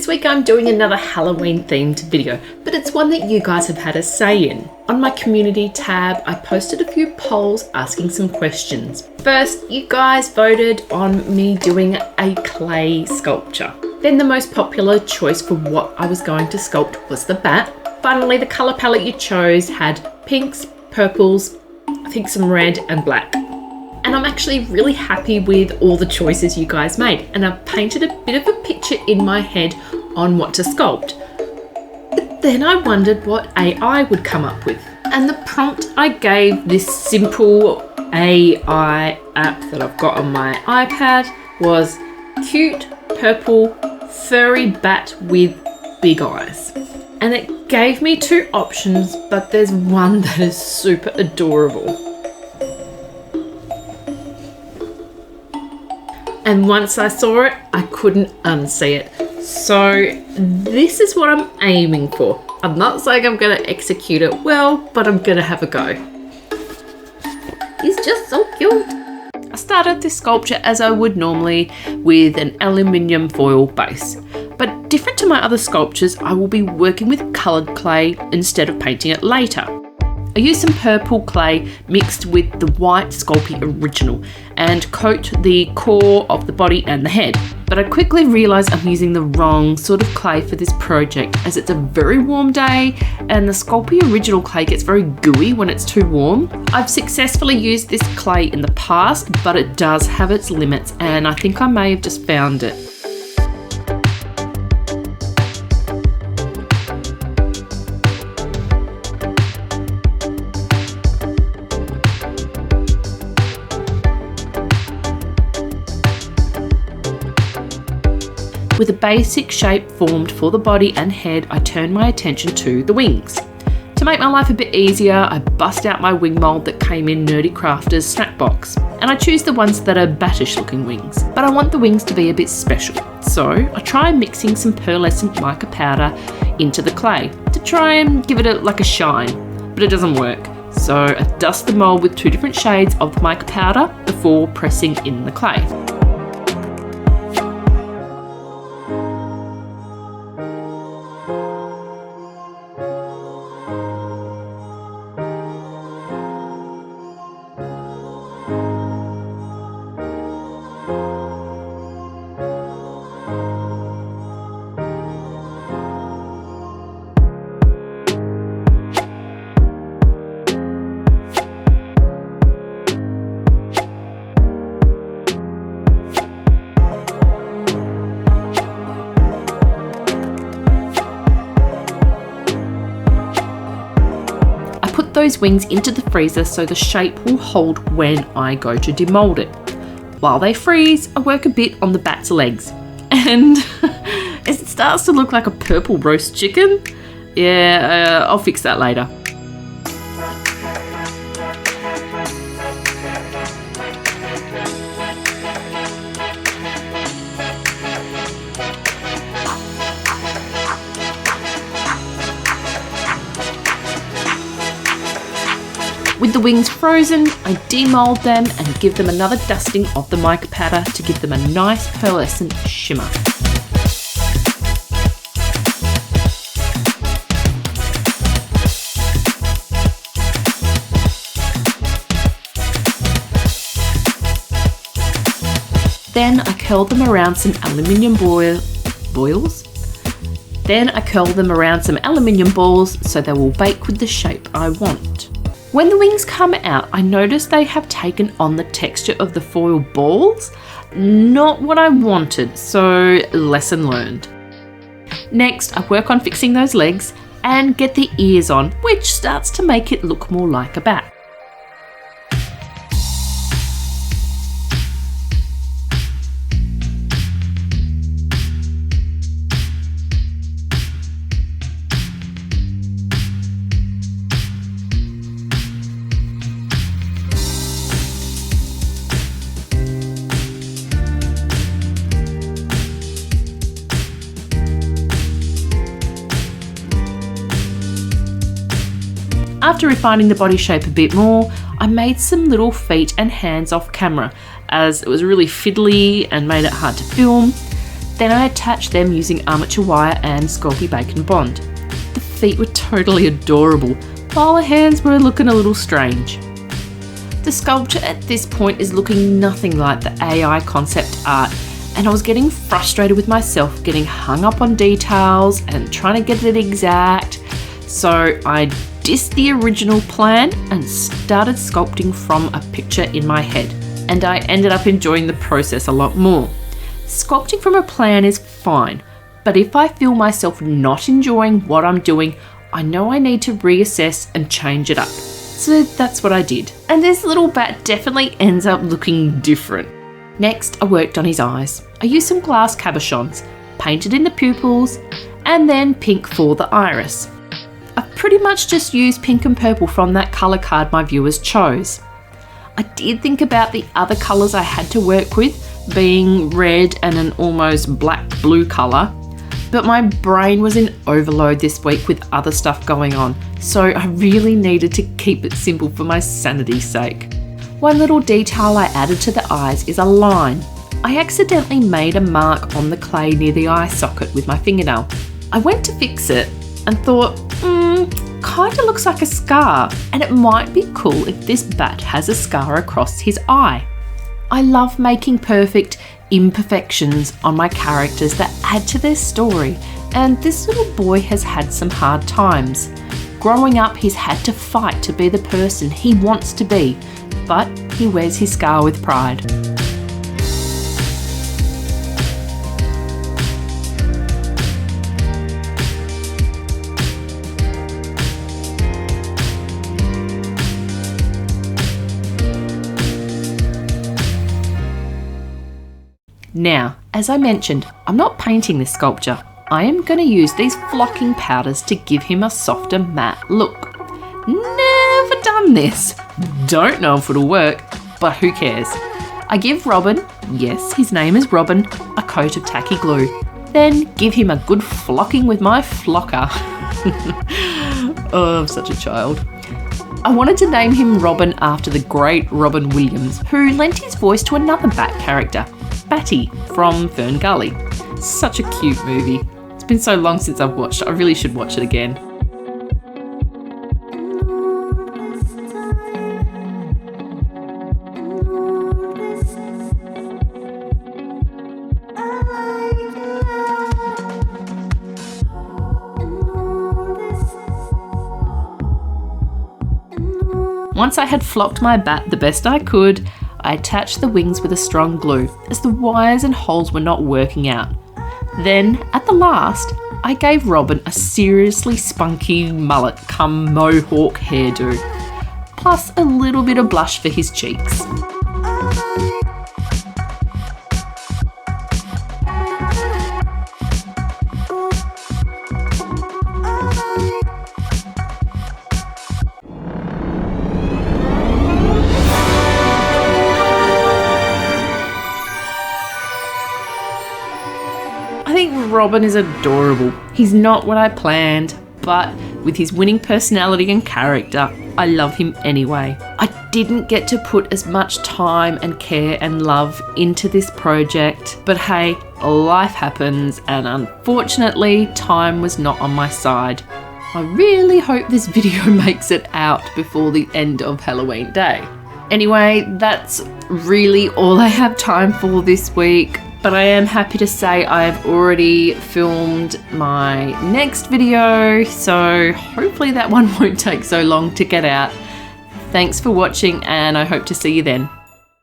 This week I'm doing another Halloween themed video, but it's one that you guys have had a say in. On my community tab, I posted a few polls asking some questions. First, you guys voted on me doing a clay sculpture. Then the most popular choice for what I was going to sculpt was the bat. Finally, the colour palette you chose had pinks, purples, I think some red and black. And I'm actually really happy with all the choices you guys made, and I've painted a bit of a picture in my head on what to sculpt. But then I wondered what AI would come up with. And the prompt I gave this simple AI app that I've got on my iPad was cute, purple, furry bat with big eyes. And it gave me two options, but there's one that is super adorable. And once I saw it, I couldn't unsee it. So this is what I'm aiming for. I'm not saying I'm going to execute it well, but I'm going to have a go. He's just so cute. I started this sculpture as I would normally with an aluminium foil base. But different to my other sculptures, I will be working with coloured clay instead of painting it later. I used some purple clay mixed with the white Sculpey original and coat the core of the body and the head. But I quickly realised I'm using the wrong sort of clay for this project, as it's a very warm day and the Sculpey original clay gets very gooey when it's too warm. I've successfully used this clay in the past, but it does have its limits, and I think I may have just found it. With a basic shape formed for the body and head, I turned my attention to the wings. To make my life a bit easier, I bust out my wing mould that came in Nerdy Crafter's snack box. And I choose the ones that are batish looking wings. But I want the wings to be a bit special. So I try mixing some pearlescent mica powder into the clay to try and give it a shine, but it doesn't work. So I dust the mould with two different shades of the mica powder before pressing in the clay. Those wings into the freezer so the shape will hold when I go to demold it. While they freeze, I work a bit on the bat's legs, and it starts to look like a purple roast chicken. Yeah, I'll fix that later. With the wings frozen, I demold them and give them another dusting of the mica powder to give them a nice pearlescent shimmer. Then I curl them around some aluminium balls so they will bake with the shape I want. When the wings come out, I notice they have taken on the texture of the foil balls. Not what I wanted, so lesson learned. Next, I work on fixing those legs and get the ears on, which starts to make it look more like a bat. After refining the body shape a bit more, I made some little feet and hands off camera as it was really fiddly and made it hard to film. Then I attached them using armature wire and Sculpey Bacon Bond. The feet were totally adorable, while the hands were looking a little strange. The sculpture at this point is looking nothing like the AI concept art, and I was getting frustrated with myself, getting hung up on details and trying to get it exact. So I dissed the original plan and started sculpting from a picture in my head, and I ended up enjoying the process a lot more. Sculpting from a plan is fine, but if I feel myself not enjoying what I'm doing, I know I need to reassess and change it up. So that's what I did. And this little bat definitely ends up looking different. Next, I worked on his eyes. I used some glass cabochons, painted in the pupils, and then pink for the iris. I pretty much just used pink and purple from that colour card my viewers chose. I did think about the other colours I had to work with, being red and an almost black-blue colour, but my brain was in overload this week with other stuff going on, so I really needed to keep it simple for my sanity's sake. One little detail I added to the eyes is a line. I accidentally made a mark on the clay near the eye socket with my fingernail. I went to fix it and thought, kinda looks like a scar, and it might be cool if this bat has a scar across his eye. I love making perfect imperfections on my characters that add to their story, and this little boy has had some hard times. Growing up, he's had to fight to be the person he wants to be, but he wears his scar with pride. Now, as I mentioned, I'm not painting this sculpture. I am going to use these flocking powders to give him a softer matte look. Never done this. Don't know if it'll work, but who cares? I give Robin, yes, his name is Robin, a coat of tacky glue. Then give him a good flocking with my flocker. Oh, I'm such a child. I wanted to name him Robin after the great Robin Williams, who lent his voice to another Bat character, Batty from Fern Gully. Such a cute movie. It's been so long since I've watched it, I really should watch it again. Once I had flocked my bat the best I could, I attached the wings with a strong glue, as the wires and holes were not working out. Then, at the last, I gave Robin a seriously spunky mullet cum mohawk hairdo, plus a little bit of blush for his cheeks. I think Robin is adorable. He's not what I planned, but with his winning personality and character, I love him anyway. I didn't get to put as much time and care and love into this project, but hey, life happens, and unfortunately, time was not on my side. I really hope this video makes it out before the end of Halloween Day. Anyway, that's really all I have time for this week. But I am happy to say I've already filmed my next video, so hopefully that one won't take so long to get out. Thanks for watching, and I hope to see you then.